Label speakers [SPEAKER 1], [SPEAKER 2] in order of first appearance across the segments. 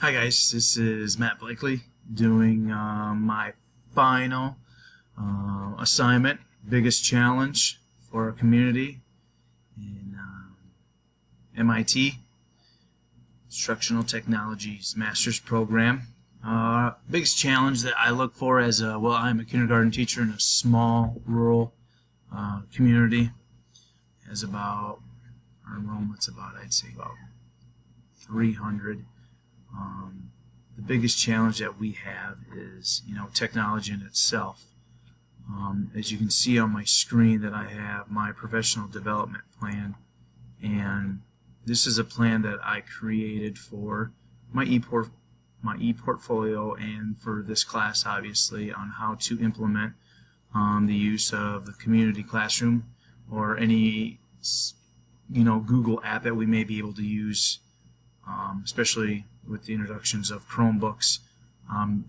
[SPEAKER 1] Hi guys, this is Matt Blakely doing my final assignment, biggest challenge for our community in MIT, Instructional Technologies Master's Program. Biggest challenge that I look for as I'm a kindergarten teacher in a small rural community. Has about, our enrollment's about, I'd say about 300. The biggest challenge that we have is, technology in itself. As you can see on my screen, that I have my professional development plan, and this is a plan that I created for my e-portfolio and for this class, obviously, on how to implement the use of the community classroom or any Google app that we may be able to use, especially with the introductions of Chromebooks.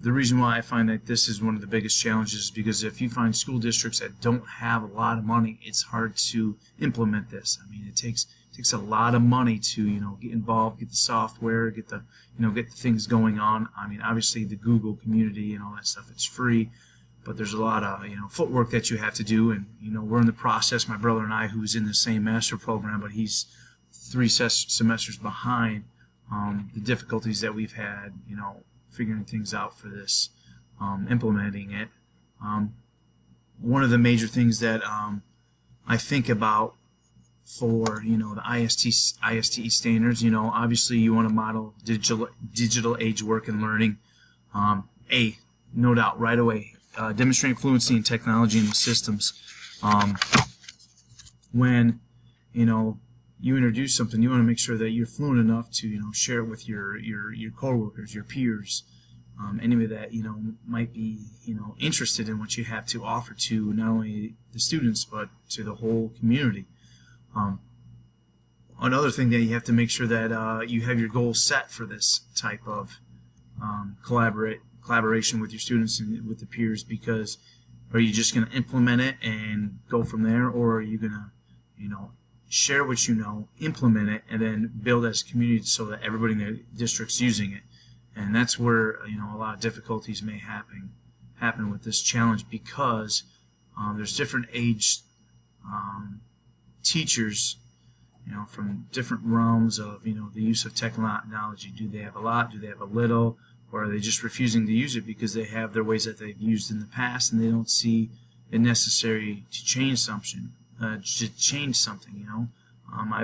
[SPEAKER 1] The reason why I find that this is one of the biggest challenges is because if you find school districts that don't have a lot of money, it's hard to implement this. I mean, it takes a lot of money to get involved, get the software, get the get the things going on. I mean, obviously the Google community and all that stuff, it's free, but there's a lot of footwork that you have to do, and we're in the process. My brother and I, who's in the same master program, but he's 3 semesters behind. The difficulties that we've had, figuring things out for this, implementing it. One of the major things that I think about for the ISTE standards, obviously you want to model digital age work and learning. No doubt, right away, demonstrating fluency in technology and the systems. When you introduce something, you want to make sure that you're fluent enough to share it with your coworkers, your peers, anybody that might be interested in what you have to offer to not only the students but to the whole community. Another thing that you have to make sure that you have your goals set for this type of collaboration with your students and with the peers, because are you just going to implement it and go from there, or are you going to share what implement it, and then build as a community so that everybody in the district's using it? And that's where a lot of difficulties may happen with this challenge, because there's different age teachers from different realms of the use of technology. Do they have a lot? Do they have a little? Or are they just refusing to use it because they have their ways that they've used in the past and they don't see it necessary to change something? I've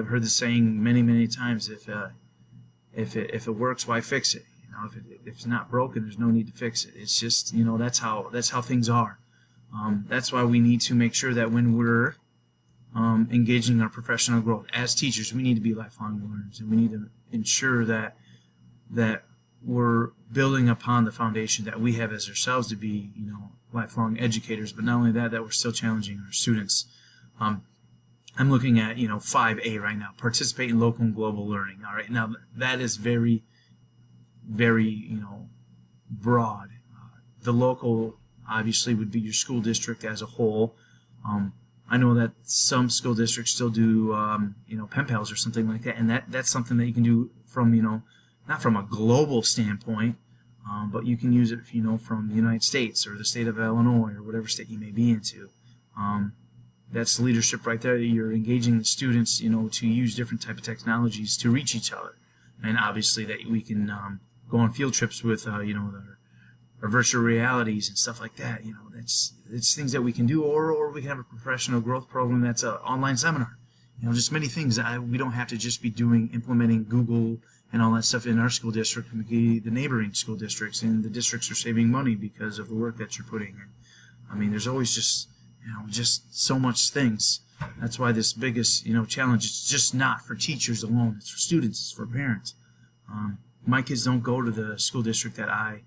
[SPEAKER 1] heard the saying many times: if it works, why fix it? If it's not broken, there's no need to fix it. It's just that's how things are. That's why we need to make sure that when we're engaging our professional growth as teachers, we need to be lifelong learners, and we need to ensure that we're building upon the foundation that we have as ourselves to be lifelong educators. But not only that, we're still challenging our students. I'm looking at 5A right now, participate in local and global learning. All right, now that is very broad. The local obviously would be your school district as a whole. I know that some school districts still do pen pals or something like that, and that's something that you can do from not from a global standpoint, but you can use it from the United States or the state of Illinois or whatever state you may be into. That's leadership right there. You're engaging the students, to use different type of technologies to reach each other, and obviously that we can go on field trips with, our virtual realities and stuff like that. It's things that we can do, or we can have a professional growth program that's an online seminar. Just many things. We don't have to just be implementing Google and all that stuff in our school district. The neighboring school districts, and the districts are saving money because of the work that you're putting in. I mean, there's always just so much things. That's why this biggest challenge is just not for teachers alone. It's for students. It's for parents. My kids don't go to the school district that I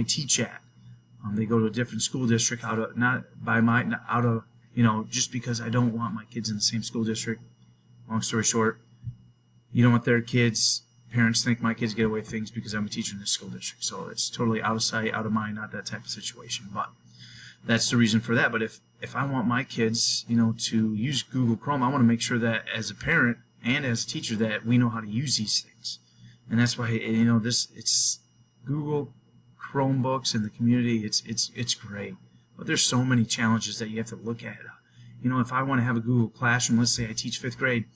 [SPEAKER 1] teach at. They go to a different school district just because I don't want my kids in the same school district. Long story short, you don't want their kids. Parents think my kids get away with things because I'm a teacher in this school district. So it's totally out of sight, out of mind, not that type of situation. But that's the reason for that. But if I want my kids, to use Google Chrome, I want to make sure that as a parent and as a teacher that we know how to use these things. And that's why, you know, it's Google Chromebooks in the community. It's great, but there's so many challenges that you have to look at. You know, if I want to have a Google Classroom, let's say I teach 5th grade,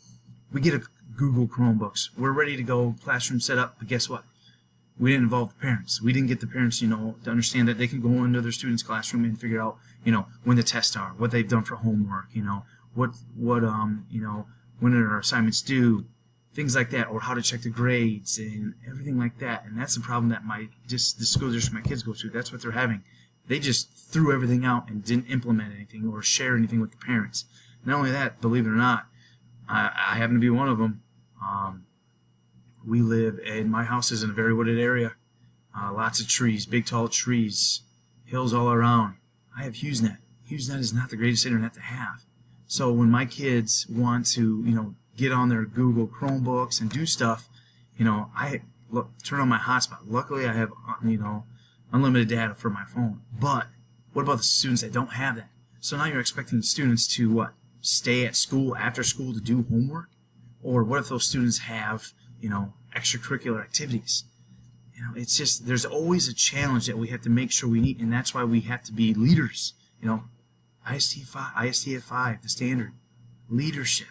[SPEAKER 1] we get a Google Chromebooks. We're ready to go, classroom set up, but guess what? We didn't involve the parents. We didn't get the parents, you know, to understand that they can go into their student's classroom and figure out, you know, when the tests are, what they've done for homework, you know, what you know, when are our assignments due, things like that, or how to check the grades and everything like that. And that's the problem that the school district my kids go to. That's what they're having. They just threw everything out and didn't implement anything or share anything with the parents. Not only that, believe it or not, I happen to be one of them. We live, and my house is in a very wooded area. Lots of trees, big tall trees, hills all around. I have HughesNet. HughesNet is not the greatest internet to have. So when my kids want to, you know, get on their Google Chromebooks and do stuff, you know, I turn on my hotspot. Luckily, I have, you know, unlimited data for my phone. But what about the students that don't have that? So now you're expecting students to what? Stay at school after school to do homework? Or what if those students have, you know, extracurricular activities? You know, it's just, there's always a challenge that we have to make sure we meet, and that's why we have to be leaders. You know, IST at 5, the standard, leadership.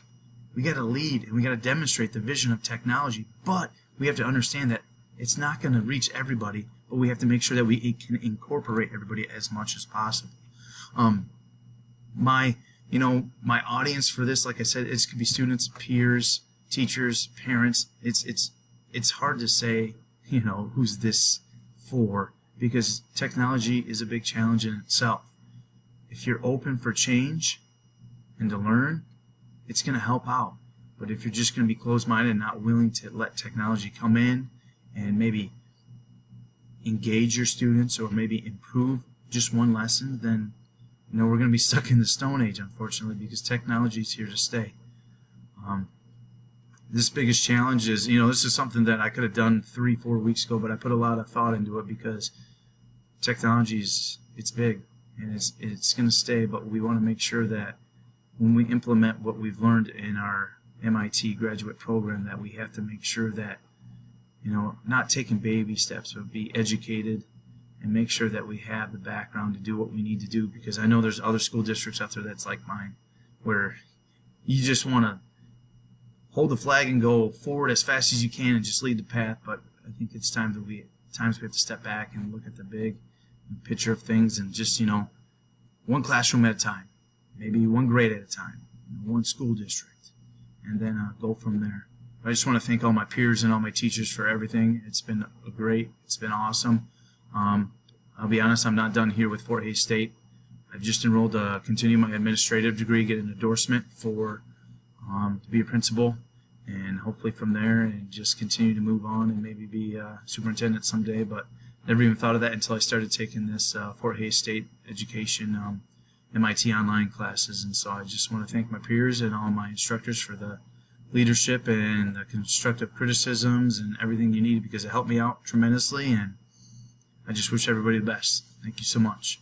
[SPEAKER 1] We got to lead, and we got to demonstrate the vision of technology, but we have to understand that it's not going to reach everybody, but we have to make sure that we can incorporate everybody as much as possible. My audience for this, like I said, it could be students, peers, teachers, parents. It's hard to say, you know, who's this for, because technology is a big challenge in itself. If you're open for change and to learn, it's going to help out. But if you're just going to be closed-minded and not willing to let technology come in and maybe engage your students or maybe improve just one lesson, then, you know, we're going to be stuck in the Stone Age, unfortunately, because technology is here to stay. This biggest challenge is, you know, this is something that I could have done 3-4 weeks ago, but I put a lot of thought into it because technology it's big and it's going to stay, but we want to make sure that when we implement what we've learned in our MIT graduate program, that we have to make sure that, you know, not taking baby steps, but be educated and make sure that we have the background to do what we need to do, because I know there's other school districts out there that's like mine, where you just want to hold the flag and go forward as fast as you can and just lead the path. But I think it's time that we have to step back and look at the big picture of things and just, you know, one classroom at a time, maybe one grade at a time, one school district, and then go from there. I just want to thank all my peers and all my teachers for everything. It's been great. It's been awesome. I'll be honest, I'm not done here with Fort Hays State. I've just enrolled to continue my administrative degree, get an endorsement for to be a principal, and hopefully from there and just continue to move on and maybe be a superintendent someday. But never even thought of that until I started taking this Fort Hays State education MIT online classes. And so I just want to thank my peers and all my instructors for the leadership and the constructive criticisms and everything you need, because it helped me out tremendously, and I just wish everybody the best. Thank you so much.